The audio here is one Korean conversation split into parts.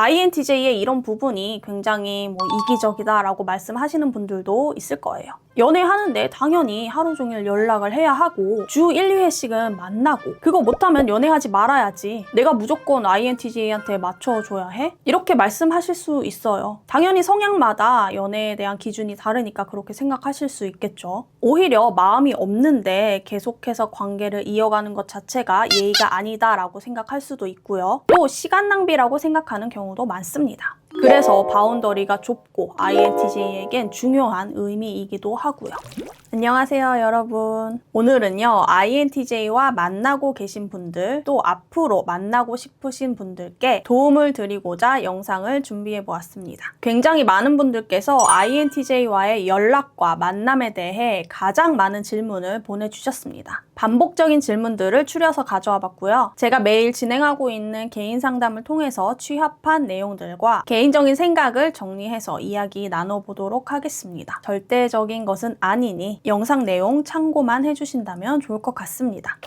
INTJ의 이런 부분이 굉장히 이기적이다라고 말씀하시는 분들도 있을 거예요. 연애하는데 당연히 하루 종일 연락을 해야 하고 주 1, 2회씩은 만나고 그거 못하면 연애하지 말아야지. 내가 무조건 INTJ한테 맞춰줘야 해? 이렇게 말씀하실 수 있어요. 당연히 성향마다 연애에 대한 기준이 다르니까 그렇게 생각하실 수 있겠죠. 오히려 마음이 없는데 계속해서 관계를 이어가는 것 자체가 예의가 아니다라고 생각할 수도 있고요. 또 시간 낭비라고 생각하는 경우도 많습니다. 그래서 바운더리가 좁고 INTJ에겐 중요한 의미이기도 하고요. 안녕하세요 여러분. 오늘은요 INTJ와 만나고 계신 분들 또 앞으로 만나고 싶으신 분들께 도움을 드리고자 영상을 준비해 보았습니다. 굉장히 많은 분들께서 INTJ와의 연락과 만남에 대해 가장 많은 질문을 보내주셨습니다. 반복적인 질문들을 추려서 가져와 봤고요. 제가 매일 진행하고 있는 개인 상담을 통해서 취합한 내용들과 개인적인 생각을 정리해서 이야기 나눠보도록 하겠습니다. 절대적인 것은 아니니 영상 내용 참고만 해주신다면 좋을 것 같습니다.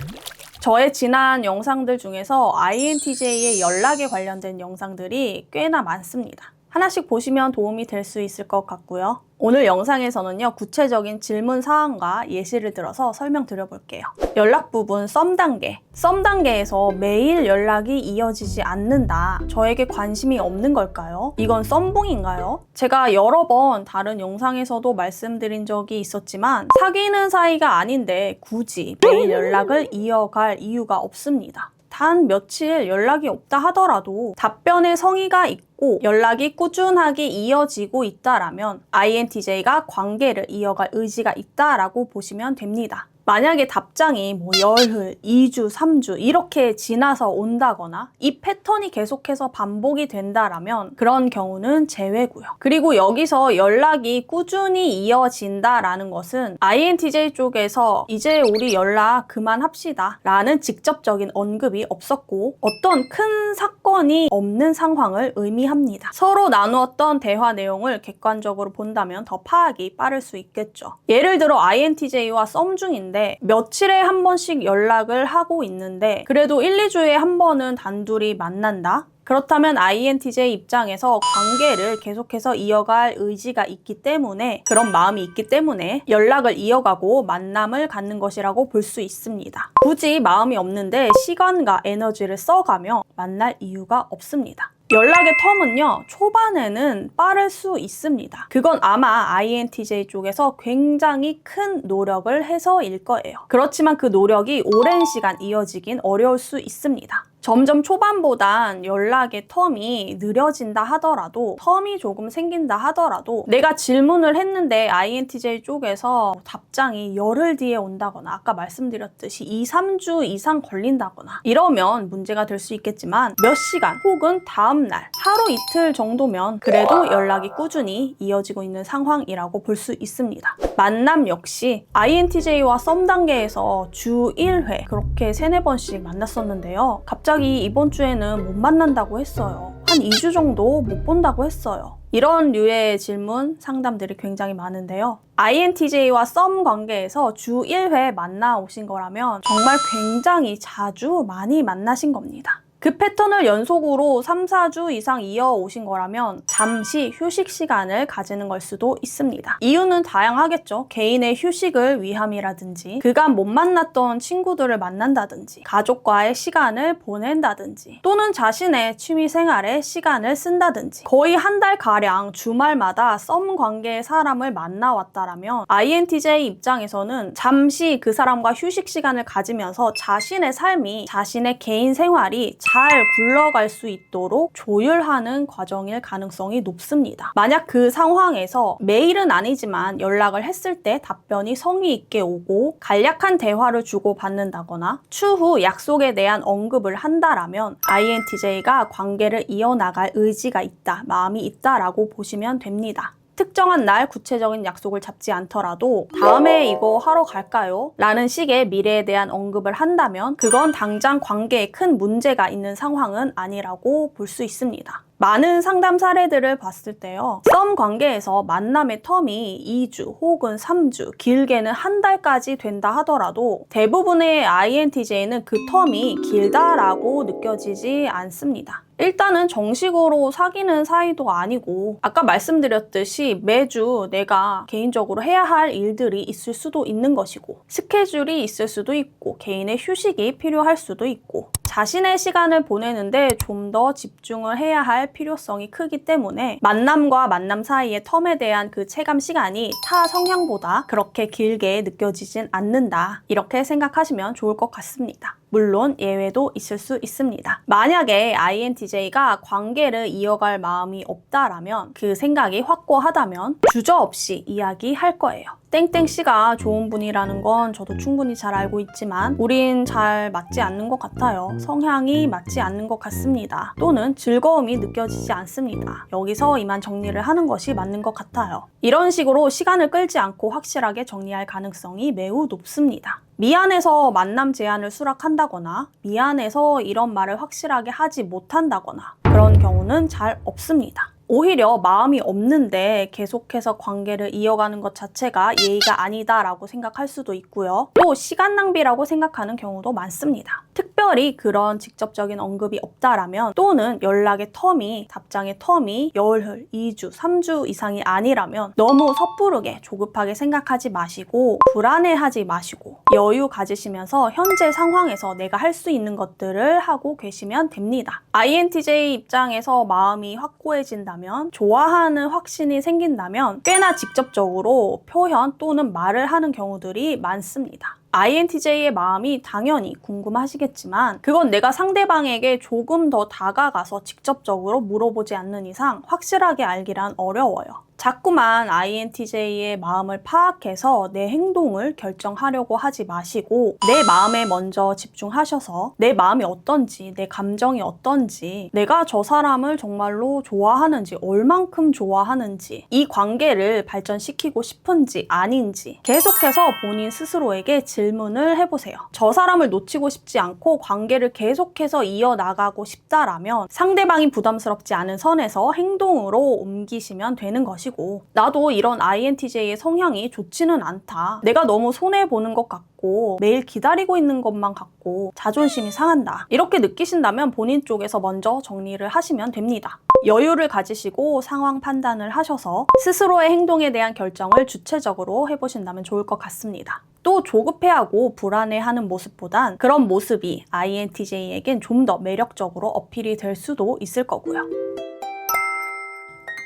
저의 지난 영상들 중에서 INTJ의 연락에 관련된 영상들이 꽤나 많습니다. 하나씩 보시면 도움이 될 수 있을 것 같고요. 오늘 영상에서는요, 구체적인 질문 사항과 예시를 들어서 설명드려 볼게요. 연락 부분 썸 단계. 썸 단계에서 매일 연락이 이어지지 않는다. 저에게 관심이 없는 걸까요? 이건 썸붕인가요? 제가 여러 번 다른 영상에서도 말씀드린 적이 있었지만 사귀는 사이가 아닌데 굳이 매일 연락을 이어갈 이유가 없습니다. 단 며칠 연락이 없다 하더라도 답변의 성의가 있고 연락이 꾸준하게 이어지고 있다라면 INTJ가 관계를 이어갈 의지가 있다라고 보시면 됩니다. 만약에 답장이 열흘, 2주, 3주 이렇게 지나서 온다거나 이 패턴이 계속해서 반복이 된다라면 그런 경우는 제외고요. 그리고 여기서 연락이 꾸준히 이어진다라는 것은 INTJ 쪽에서 이제 우리 연락 그만합시다 라는 직접적인 언급이 없었고 어떤 큰 사건이 없는 상황을 의미합니다. 서로 나누었던 대화 내용을 객관적으로 본다면 더 파악이 빠를 수 있겠죠. 예를 들어 INTJ와 썸 중인데 며칠에 한 번씩 연락을 하고 있는데 그래도 1, 2주에 한 번은 단둘이 만난다? 그렇다면 INTJ 입장에서 관계를 계속해서 이어갈 의지가 있기 때문에 그런 마음이 있기 때문에 연락을 이어가고 만남을 갖는 것이라고 볼 수 있습니다. 굳이 마음이 없는데 시간과 에너지를 써가며 만날 이유가 없습니다. 연락의 텀은요, 초반에는 빠를 수 있습니다. 그건 아마 INTJ 쪽에서 굉장히 큰 노력을 해서일 거예요. 그렇지만 그 노력이 오랜 시간 이어지긴 어려울 수 있습니다. 점점 초반보단 연락의 텀이 느려진다 하더라도 텀이 조금 생긴다 하더라도 내가 질문을 했는데 INTJ 쪽에서 답장이 열흘 뒤에 온다거나 아까 말씀드렸듯이 2, 3주 이상 걸린다거나 이러면 문제가 될 수 있겠지만 몇 시간 혹은 다음날 하루 이틀 정도면 그래도 연락이 꾸준히 이어지고 있는 상황이라고 볼 수 있습니다. 만남 역시 INTJ와 썸 단계에서 주 1회 그렇게 3-4번씩 만났었는데요. 갑자기 이번 주에는 못 만난다고 했어요. 한 2주 정도 못 본다고 했어요. 이런 류의 질문, 상담들이 굉장히 많은데요. INTJ와 썸 관계에서 주 1회 만나 오신 거라면 정말 굉장히 자주 많이 만나신 겁니다. 그 패턴을 연속으로 3, 4주 이상 이어오신 거라면 잠시 휴식 시간을 가지는 걸 수도 있습니다. 이유는 다양하겠죠. 개인의 휴식을 위함이라든지 그간 못 만났던 친구들을 만난다든지 가족과의 시간을 보낸다든지 또는 자신의 취미생활에 시간을 쓴다든지 거의 한 달가량 주말마다 썸 관계의 사람을 만나왔다라면 INTJ 입장에서는 잠시 그 사람과 휴식 시간을 가지면서 자신의 삶이 자신의 개인 생활이 잘 굴러갈 수 있도록 조율하는 과정일 가능성이 높습니다. 만약 그 상황에서 매일은 아니지만 연락을 했을 때 답변이 성의 있게 오고 간략한 대화를 주고받는다거나 추후 약속에 대한 언급을 한다라면 INTJ가 관계를 이어나갈 의지가 있다, 마음이 있다라고 보시면 됩니다. 특정한 날 구체적인 약속을 잡지 않더라도 다음에 이거 하러 갈까요? 라는 식의 미래에 대한 언급을 한다면 그건 당장 관계에 큰 문제가 있는 상황은 아니라고 볼 수 있습니다. 많은 상담 사례들을 봤을 때요. 썸 관계에서 만남의 텀이 2주 혹은 3주, 길게는 한 달까지 된다 하더라도 대부분의 INTJ는 그 텀이 길다라고 느껴지지 않습니다. 일단은 정식으로 사귀는 사이도 아니고 아까 말씀드렸듯이 매주 내가 개인적으로 해야 할 일들이 있을 수도 있는 것이고 스케줄이 있을 수도 있고 개인의 휴식이 필요할 수도 있고 자신의 시간을 보내는데 좀 더 집중을 해야 할 필요성이 크기 때문에 만남과 만남 사이의 텀에 대한 그 체감 시간이 타 성향보다 그렇게 길게 느껴지진 않는다. 이렇게 생각하시면 좋을 것 같습니다. 물론 예외도 있을 수 있습니다. 만약에 INTJ가 관계를 이어갈 마음이 없다라면 그 생각이 확고하다면 주저없이 이야기할 거예요. 땡땡씨가 좋은 분이라는 건 저도 충분히 잘 알고 있지만 우린 잘 맞지 않는 것 같아요. 성향이 맞지 않는 것 같습니다. 또는 즐거움이 느껴지지 않습니다. 여기서 이만 정리를 하는 것이 맞는 것 같아요. 이런 식으로 시간을 끌지 않고 확실하게 정리할 가능성이 매우 높습니다. 미안해서 만남 제안을 수락한다거나 미안해서 이런 말을 확실하게 하지 못한다거나 그런 경우는 잘 없습니다. 오히려 마음이 없는데 계속해서 관계를 이어가는 것 자체가 예의가 아니다라고 생각할 수도 있고요. 또 시간 낭비라고 생각하는 경우도 많습니다. 특별히 그런 직접적인 언급이 없다라면 또는 연락의 텀이, 답장의 텀이 열흘, 2주, 3주 이상이 아니라면 너무 섣부르게 조급하게 생각하지 마시고 불안해하지 마시고 여유 가지시면서 현재 상황에서 내가 할 수 있는 것들을 하고 계시면 됩니다. INTJ 입장에서 마음이 확고해진다면 좋아하는 확신이 생긴다면 꽤나 직접적으로 표현 또는 말을 하는 경우들이 많습니다. INTJ의 마음이 당연히 궁금하시겠지만 그건 내가 상대방에게 조금 더 다가가서 직접적으로 물어보지 않는 이상 확실하게 알기란 어려워요. 자꾸만 INTJ의 마음을 파악해서 내 행동을 결정하려고 하지 마시고 내 마음에 먼저 집중하셔서 내 마음이 어떤지, 내 감정이 어떤지, 내가 저 사람을 정말로 좋아하는지, 얼만큼 좋아하는지, 이 관계를 발전시키고 싶은지 아닌지 계속해서 본인 스스로에게 질문을 해보세요. 저 사람을 놓치고 싶지 않고 관계를 계속해서 이어나가고 싶다라면 상대방이 부담스럽지 않은 선에서 행동으로 옮기시면 되는 것이고 나도 이런 INTJ의 성향이 좋지는 않다. 내가 너무 손해보는 것 같고 매일 기다리고 있는 것만 같고 자존심이 상한다. 이렇게 느끼신다면 본인 쪽에서 먼저 정리를 하시면 됩니다. 여유를 가지시고 상황 판단을 하셔서 스스로의 행동에 대한 결정을 주체적으로 해보신다면 좋을 것 같습니다. 또 조급해하고 불안해하는 모습보단 그런 모습이 INTJ에겐 좀 더 매력적으로 어필이 될 수도 있을 거고요.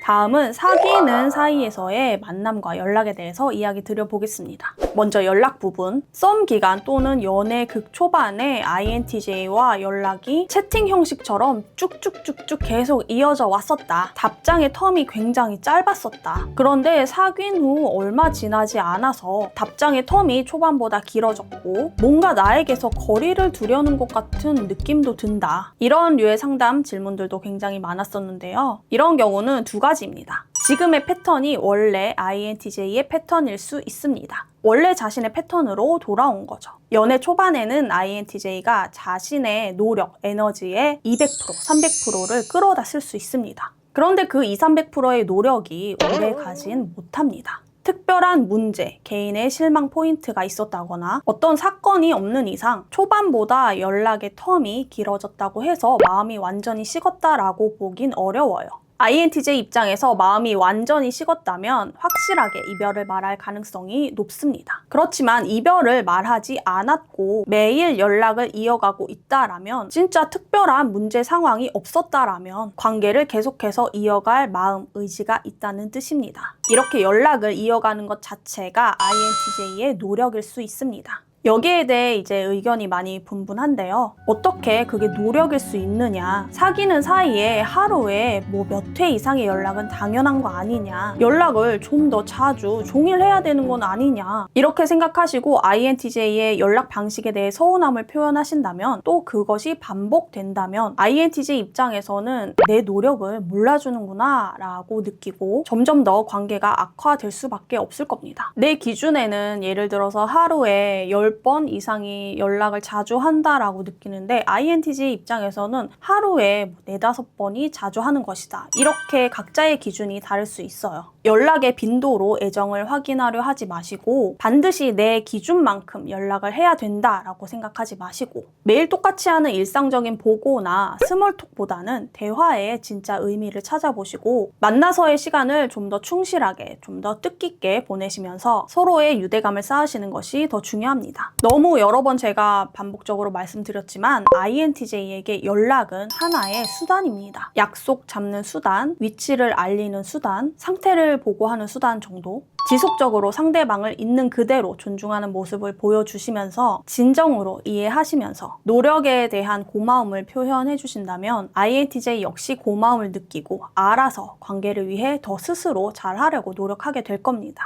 다음은 사귀는 사이에서의 만남과 연락에 대해서 이야기 드려보겠습니다. 먼저 연락 부분. 썸 기간 또는 연애 극초반에 INTJ와 연락이 채팅 형식처럼 쭉쭉쭉쭉 계속 이어져 왔었다. 답장의 텀이 굉장히 짧았었다. 그런데 사귄 후 얼마 지나지 않아서 답장의 텀이 초반보다 길어졌고 뭔가 나에게서 거리를 두려는 것 같은 느낌도 든다. 이런 류의 상담 질문들도 굉장히 많았었는데요. 이런 경우는 두 가지입니다. 지금의 패턴이 원래 INTJ의 패턴일 수 있습니다. 원래 자신의 패턴으로 돌아온 거죠. 연애 초반에는 INTJ가 자신의 노력, 에너지의 200%, 300%를 끌어다 쓸 수 있습니다. 그런데 그 200~300%의 노력이 오래 가진 못합니다. 특별한 문제, 개인의 실망 포인트가 있었다거나 어떤 사건이 없는 이상 초반보다 연락의 텀이 길어졌다고 해서 마음이 완전히 식었다라고 보긴 어려워요. INTJ 입장에서 마음이 완전히 식었다면 확실하게 이별을 말할 가능성이 높습니다. 그렇지만 이별을 말하지 않았고 매일 연락을 이어가고 있다라면 진짜 특별한 문제 상황이 없었다라면 관계를 계속해서 이어갈 마음, 의지가 있다는 뜻입니다. 이렇게 연락을 이어가는 것 자체가 INTJ의 노력일 수 있습니다. 여기에 대해 이제 의견이 많이 분분한데요. 어떻게 그게 노력일 수 있느냐? 사귀는 사이에 하루에 몇 회 이상의 연락은 당연한 거 아니냐? 연락을 좀 더 자주 종일 해야 되는 건 아니냐? 이렇게 생각하시고 INTJ의 연락 방식에 대해 서운함을 표현하신다면 또 그것이 반복된다면 INTJ 입장에서는 내 노력을 몰라주는구나 라고 느끼고 점점 더 관계가 악화될 수밖에 없을 겁니다. 내 기준에는 예를 들어서 하루에 10번 10번 이상이 연락을 자주 한다라고 느끼는데 INTJ 입장에서는 하루에 4, 5번이 자주 하는 것이다. 이렇게 각자의 기준이 다를 수 있어요. 연락의 빈도로 애정을 확인하려 하지 마시고 반드시 내 기준만큼 연락을 해야 된다라고 생각하지 마시고 매일 똑같이 하는 일상적인 보고나 스몰톡보다는 대화에 진짜 의미를 찾아보시고 만나서의 시간을 좀 더 충실하게, 좀 더 뜻깊게 보내시면서 서로의 유대감을 쌓으시는 것이 더 중요합니다. 너무 여러 번 제가 반복적으로 말씀드렸지만 INTJ에게 연락은 하나의 수단입니다. 약속 잡는 수단, 위치를 알리는 수단, 상태를 보고하는 수단 정도. 지속적으로 상대방을 있는 그대로 존중하는 모습을 보여주시면서 진정으로 이해하시면서 노력에 대한 고마움을 표현해 주신다면 INTJ 역시 고마움을 느끼고 알아서 관계를 위해 더 스스로 잘하려고 노력하게 될 겁니다.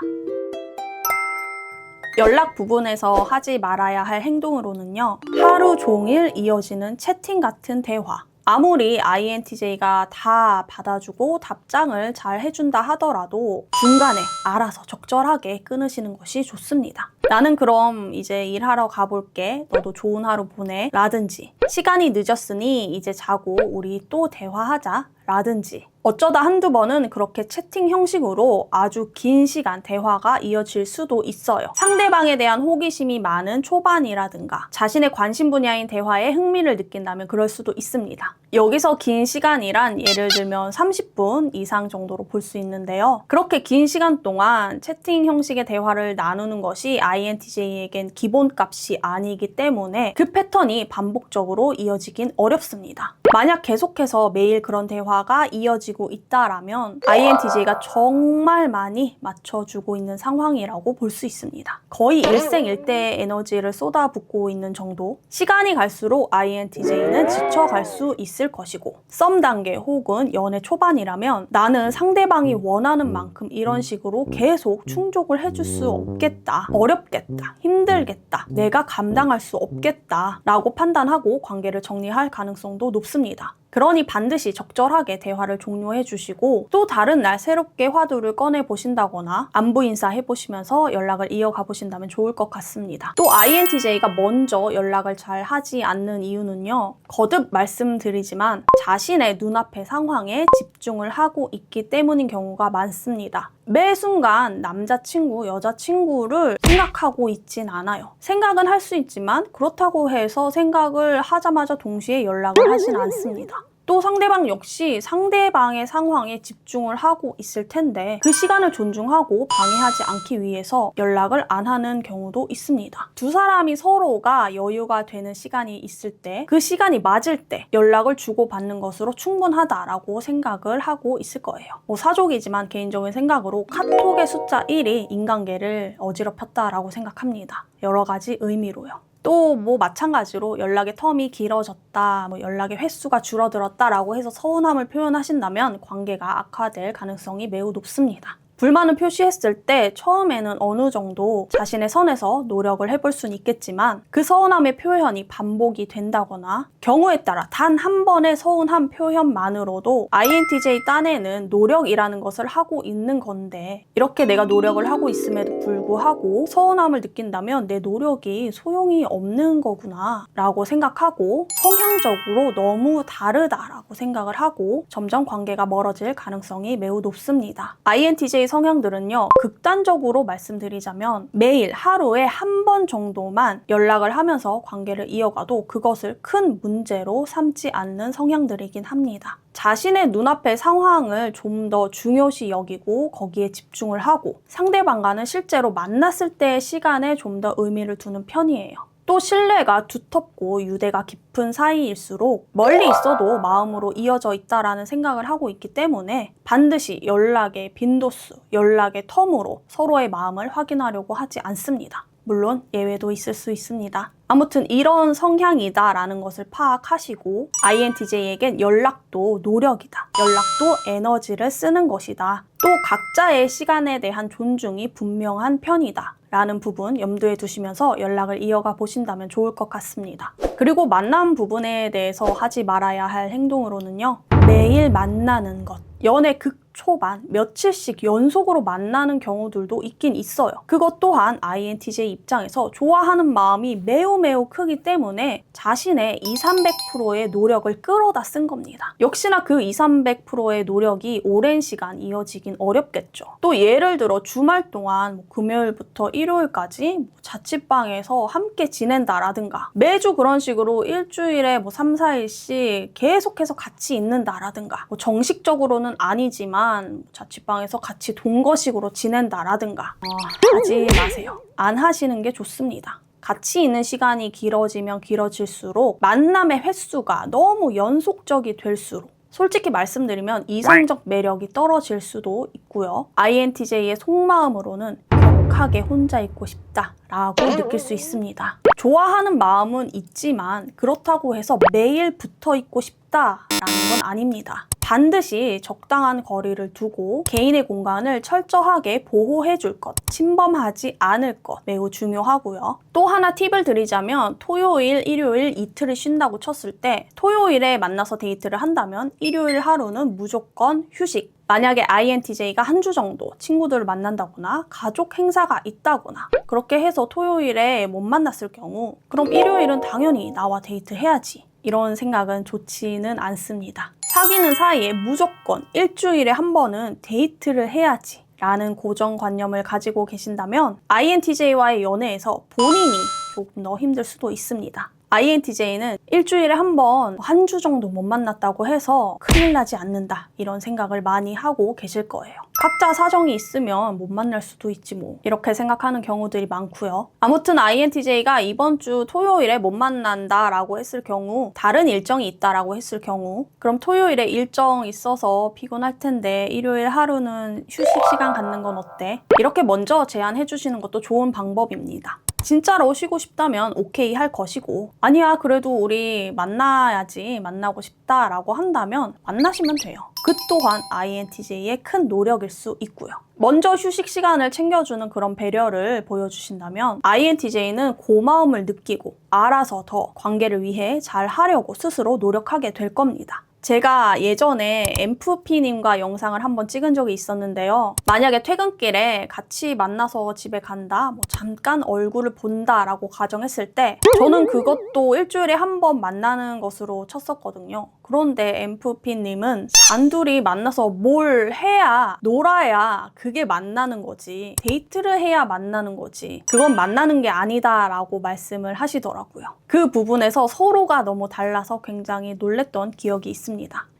연락 부분에서 하지 말아야 할 행동으로는요. 하루 종일 이어지는 채팅 같은 대화. 아무리 INTJ가 다 받아주고 답장을 잘 해준다 하더라도 중간에 알아서 적절하게 끊으시는 것이 좋습니다. 나는 그럼 이제 일하러 가볼게. 너도 좋은 하루 보내. 라든지 시간이 늦었으니 이제 자고 우리 또 대화하자. 라든지 어쩌다 한두 번은 그렇게 채팅 형식으로 아주 긴 시간 대화가 이어질 수도 있어요. 상대방에 대한 호기심이 많은 초반이라든가 자신의 관심 분야인 대화에 흥미를 느낀다면 그럴 수도 있습니다. 여기서 긴 시간이란 예를 들면 30분 이상 정도로 볼 수 있는데요. 그렇게 긴 시간 동안 채팅 형식의 대화를 나누는 것이 INTJ에겐 기본값이 아니기 때문에 그 패턴이 반복적으로 이어지긴 어렵습니다. 만약 계속해서 매일 그런 대화가 이어지고 있다라면 INTJ가 정말 많이 맞춰주고 있는 상황이라고 볼 수 있습니다. 거의 일생일대의 에너지를 쏟아붓고 있는 정도. 시간이 갈수록 INTJ는 지쳐갈 수 있을 것이고 썸 단계 혹은 연애 초반이라면 나는 상대방이 원하는 만큼 이런 식으로 계속 충족을 해줄 수 없겠다. 어렵겠다. 힘들겠다. 내가 감당할 수 없겠다. 라고 판단하고 관계를 정리할 가능성도 높습니다. 그러니 반드시 적절하게 대화를 종료해 주시고 또 다른 날 새롭게 화두를 꺼내 보신다거나 안부 인사해 보시면서 연락을 이어가 보신다면 좋을 것 같습니다. 또 INTJ가 먼저 연락을 잘 하지 않는 이유는요. 거듭 말씀드리지만 자신의 눈앞의 상황에 집중을 하고 있기 때문인 경우가 많습니다. 매 순간 남자친구, 여자친구를 생각하고 있진 않아요. 생각은 할 수 있지만 그렇다고 해서 생각을 하자마자 동시에 연락을 하진 않습니다. 또 상대방 역시 상대방의 상황에 집중을 하고 있을 텐데 그 시간을 존중하고 방해하지 않기 위해서 연락을 안 하는 경우도 있습니다. 두 사람이 서로가 여유가 되는 시간이 있을 때 그 시간이 맞을 때 연락을 주고받는 것으로 충분하다라고 생각을 하고 있을 거예요. 사족이지만 개인적인 생각으로 카톡의 숫자 1이 인관계를 어지럽혔다라고 생각합니다. 여러 가지 의미로요. 또 마찬가지로 연락의 텀이 길어졌다, 연락의 횟수가 줄어들었다라고 해서 서운함을 표현하신다면 관계가 악화될 가능성이 매우 높습니다. 불만을 표시했을 때 처음에는 어느 정도 자신의 선에서 노력을 해볼 수는 있겠지만 그 서운함의 표현이 반복이 된다거나 경우에 따라 단 한 번의 서운한 표현만으로도 INTJ 딴에는 노력이라는 것을 하고 있는 건데 이렇게 내가 노력을 하고 있음에도 불구하고 서운함을 느낀다면 내 노력이 소용이 없는 거구나 라고 생각하고 성향적으로 너무 다르다라고 생각을 하고 점점 관계가 멀어질 가능성이 매우 높습니다. INTJ 성향들은요, 극단적으로 말씀드리자면 매일 하루에 한 번 정도만 연락을 하면서 관계를 이어가도 그것을 큰 문제로 삼지 않는 성향들이긴 합니다. 자신의 눈앞의 상황을 좀 더 중요시 여기고 거기에 집중을 하고 상대방과는 실제로 만났을 때의 시간에 좀 더 의미를 두는 편이에요. 또 신뢰가 두텁고 유대가 깊은 사이일수록 멀리 있어도 마음으로 이어져 있다라는 생각을 하고 있기 때문에 반드시 연락의 빈도수, 연락의 텀으로 서로의 마음을 확인하려고 하지 않습니다. 물론 예외도 있을 수 있습니다. 아무튼 이런 성향이다라는 것을 파악하시고 INTJ에겐 연락도 노력이다. 연락도 에너지를 쓰는 것이다. 또 각자의 시간에 대한 존중이 분명한 편이다. 라는 부분 염두에 두시면서 연락을 이어가 보신다면 좋을 것 같습니다. 그리고 만남 부분에 대해서 하지 말아야 할 행동으로는요. 매일 만나는 것. 연애 극 초반 며칠씩 연속으로 만나는 경우들도 있긴 있어요. 그것 또한 INTJ 입장에서 좋아하는 마음이 매우 크기 때문에 자신의 200~300%의 노력을 끌어다 쓴 겁니다. 역시나 그 200~300%의 노력이 오랜 시간 이어지긴 어렵겠죠. 또 예를 들어 주말 동안 금요일부터 일요일까지 자취방에서 함께 지낸다라든가 매주 그런 식으로 일주일에 3~4일씩 계속해서 같이 있는다라든가 정식적으로는 아니지만 자취방에서 같이 동거식으로 지낸다라든가 하지 마세요. 안 하시는 게 좋습니다. 같이 있는 시간이 길어지면 길어질수록 만남의 횟수가 너무 연속적이 될수록 솔직히 말씀드리면 이성적 매력이 떨어질 수도 있고요. INTJ의 속마음으로는 격하게 혼자 있고 싶다라고 느낄 수 있습니다. 좋아하는 마음은 있지만 그렇다고 해서 매일 붙어 있고 싶다라는 건 아닙니다. 반드시 적당한 거리를 두고 개인의 공간을 철저하게 보호해 줄 것, 침범하지 않을 것 매우 중요하고요. 또 하나 팁을 드리자면 토요일, 일요일 이틀을 쉰다고 쳤을 때 토요일에 만나서 데이트를 한다면 일요일 하루는 무조건 휴식. 만약에 INTJ가 한 주 정도 친구들을 만난다거나 가족 행사가 있다거나 그렇게 해서 토요일에 못 만났을 경우 그럼 일요일은 당연히 나와 데이트 해야지. 이런 생각은 좋지는 않습니다. 사귀는 사이에 무조건 일주일에 한 번은 데이트를 해야지 라는 고정관념을 가지고 계신다면 INTJ와의 연애에서 본인이 조금 더 힘들 수도 있습니다. INTJ는 일주일에 한 번, 한 주 정도 못 만났다고 해서 큰일 나지 않는다 이런 생각을 많이 하고 계실 거예요. 각자 사정이 있으면 못 만날 수도 있지 뭐 이렇게 생각하는 경우들이 많고요. 아무튼 INTJ가 이번 주 토요일에 못 만난다 라고 했을 경우 다른 일정이 있다라고 했을 경우 그럼 토요일에 일정 있어서 피곤할 텐데 일요일 하루는 휴식 시간 갖는 건 어때? 이렇게 먼저 제안해 주시는 것도 좋은 방법입니다. 진짜로 쉬고 싶다면 오케이 할 것이고 아니야 그래도 우리 만나야지 만나고 싶다라고 한다면 만나시면 돼요. 그 또한 INTJ의 큰 노력일 수 있고요. 먼저 휴식 시간을 챙겨주는 그런 배려를 보여주신다면 INTJ는 고마움을 느끼고 알아서 더 관계를 위해 잘 하려고 스스로 노력하게 될 겁니다. 제가 예전에 MFP님과 영상을 한번 찍은 적이 있었는데요. 만약에 퇴근길에 같이 만나서 집에 간다, 잠깐 얼굴을 본다 라고 가정했을 때 저는 그것도 일주일에 한 번 만나는 것으로 쳤었거든요. 그런데 MFP님은 단둘이 만나서 뭘 해야, 놀아야 그게 만나는 거지. 데이트를 해야 만나는 거지. 그건 만나는 게 아니다 라고 말씀을 하시더라고요. 그 부분에서 서로가 너무 달라서 굉장히 놀랬던 기억이 있습니다.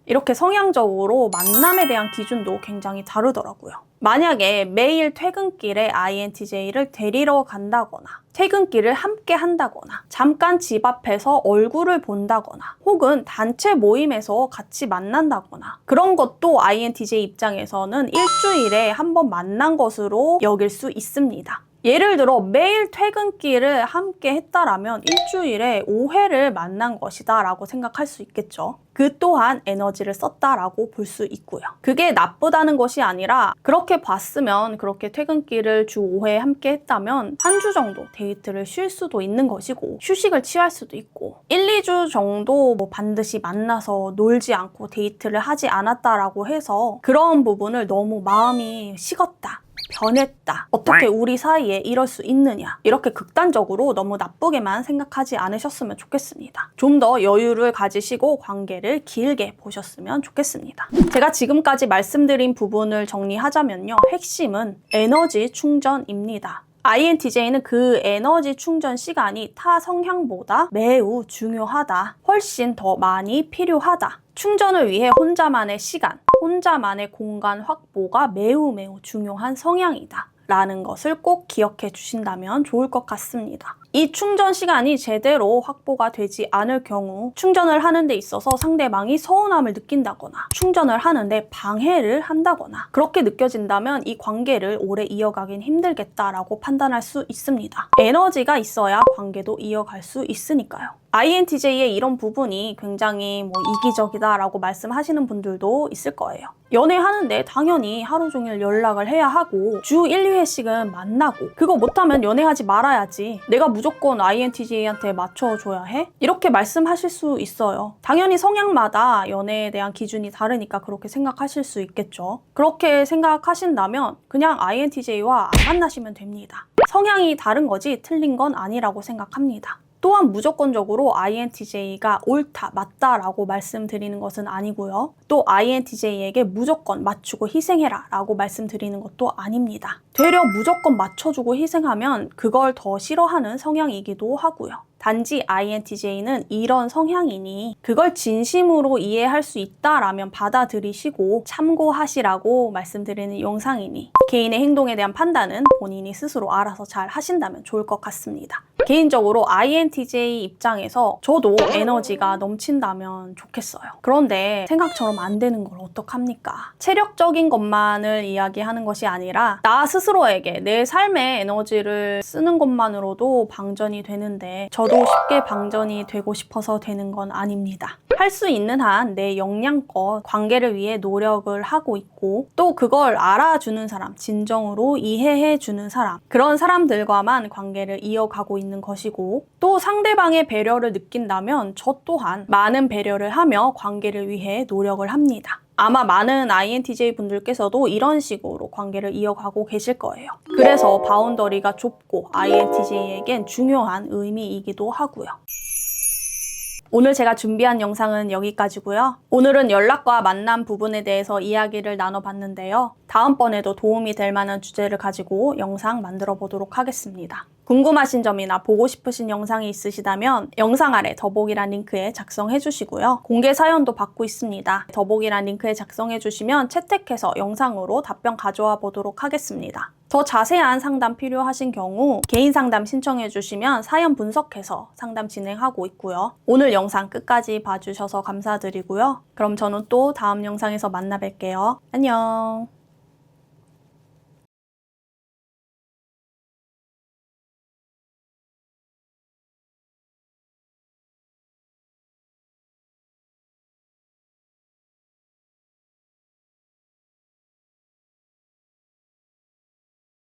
이렇게 성향적으로 만남에 대한 기준도 굉장히 다르더라고요. 만약에 매일 퇴근길에 INTJ를 데리러 간다거나 퇴근길을 함께 한다거나 잠깐 집 앞에서 얼굴을 본다거나 혹은 단체 모임에서 같이 만난다거나 그런 것도 INTJ 입장에서는 일주일에 한 번 만난 것으로 여길 수 있습니다. 예를 들어 매일 퇴근길을 함께 했다라면 일주일에 5회를 만난 것이다 라고 생각할 수 있겠죠. 그 또한 에너지를 썼다라고 볼 수 있고요. 그게 나쁘다는 것이 아니라 그렇게 봤으면 그렇게 퇴근길을 주 5회 함께 했다면 한 주 정도 데이트를 쉴 수도 있는 것이고 휴식을 취할 수도 있고 1~2주 정도 반드시 만나서 놀지 않고 데이트를 하지 않았다라고 해서 그런 부분을 너무 마음이 식었다. 변했다. 어떻게 우리 사이에 이럴 수 있느냐. 이렇게 극단적으로 너무 나쁘게만 생각하지 않으셨으면 좋겠습니다. 좀 더 여유를 가지시고 관계를 길게 보셨으면 좋겠습니다. 제가 지금까지 말씀드린 부분을 정리하자면요. 핵심은 에너지 충전입니다. INTJ는 그 에너지 충전 시간이 타 성향보다 매우 중요하다. 훨씬 더 많이 필요하다. 충전을 위해 혼자만의 시간, 혼자만의 공간 확보가 매우 중요한 성향이다. 라는 것을 꼭 기억해 주신다면 좋을 것 같습니다. 이 충전 시간이 제대로 확보가 되지 않을 경우 충전을 하는 데 있어서 상대방이 서운함을 느낀다거나 충전을 하는데 방해를 한다거나 그렇게 느껴진다면 이 관계를 오래 이어가긴 힘들겠다라고 판단할 수 있습니다. 에너지가 있어야 관계도 이어갈 수 있으니까요. INTJ의 이런 부분이 굉장히 이기적이다라고 말씀하시는 분들도 있을 거예요. 연애하는데 당연히 하루 종일 연락을 해야 하고 주 1~2회씩은 만나고 그거 못하면 연애하지 말아야지. 내가 무조건 INTJ한테 맞춰줘야 해? 이렇게 말씀하실 수 있어요. 당연히 성향마다 연애에 대한 기준이 다르니까 그렇게 생각하실 수 있겠죠. 그렇게 생각하신다면 그냥 INTJ와 안 만나시면 됩니다. 성향이 다른 거지 틀린 건 아니라고 생각합니다. 또한 무조건적으로 INTJ가 옳다, 맞다라고 말씀드리는 것은 아니고요. 또 INTJ에게 무조건 맞추고 희생해라 라고 말씀드리는 것도 아닙니다. 되려 무조건 맞춰주고 희생하면 그걸 더 싫어하는 성향이기도 하고요. 단지 INTJ는 이런 성향이니 그걸 진심으로 이해할 수 있다라면 받아들이시고 참고하시라고 말씀드리는 영상이니 개인의 행동에 대한 판단은 본인이 스스로 알아서 잘 하신다면 좋을 것 같습니다. 개인적으로 INTJ 입장에서 저도 에너지가 넘친다면 좋겠어요. 그런데 생각처럼 안 되는 걸 어떡합니까? 체력적인 것만을 이야기하는 것이 아니라 나 스스로에게 내 삶의 에너지를 쓰는 것만으로도 방전이 되는데 저도 쉽게 방전이 되고 싶어서 되는 건 아닙니다. 할 수 있는 한 내 역량껏 관계를 위해 노력을 하고 있고 또 그걸 알아주는 사람, 진정으로 이해해주는 사람 그런 사람들과만 관계를 이어가고 있는 것이고 또 상대방의 배려를 느낀다면 저 또한 많은 배려를 하며 관계를 위해 노력을 합니다. 아마 많은 INTJ 분들께서도 이런 식으로 관계를 이어가고 계실 거예요. 그래서 바운더리가 좁고 INTJ에겐 중요한 의미이기도 하고요. 오늘 제가 준비한 영상은 여기까지고요. 오늘은 연락과 만남 부분에 대해서 이야기를 나눠봤는데요. 다음번에도 도움이 될 만한 주제를 가지고 영상 만들어 보도록 하겠습니다. 궁금하신 점이나 보고 싶으신 영상이 있으시다면 영상 아래 더보기란 링크에 작성해 주시고요. 공개 사연도 받고 있습니다. 더보기란 링크에 작성해 주시면 채택해서 영상으로 답변 가져와 보도록 하겠습니다. 더 자세한 상담 필요하신 경우 개인 상담 신청해 주시면 사연 분석해서 상담 진행하고 있고요. 오늘 영상 끝까지 봐주셔서 감사드리고요. 그럼 저는 또 다음 영상에서 만나 뵐게요. 안녕.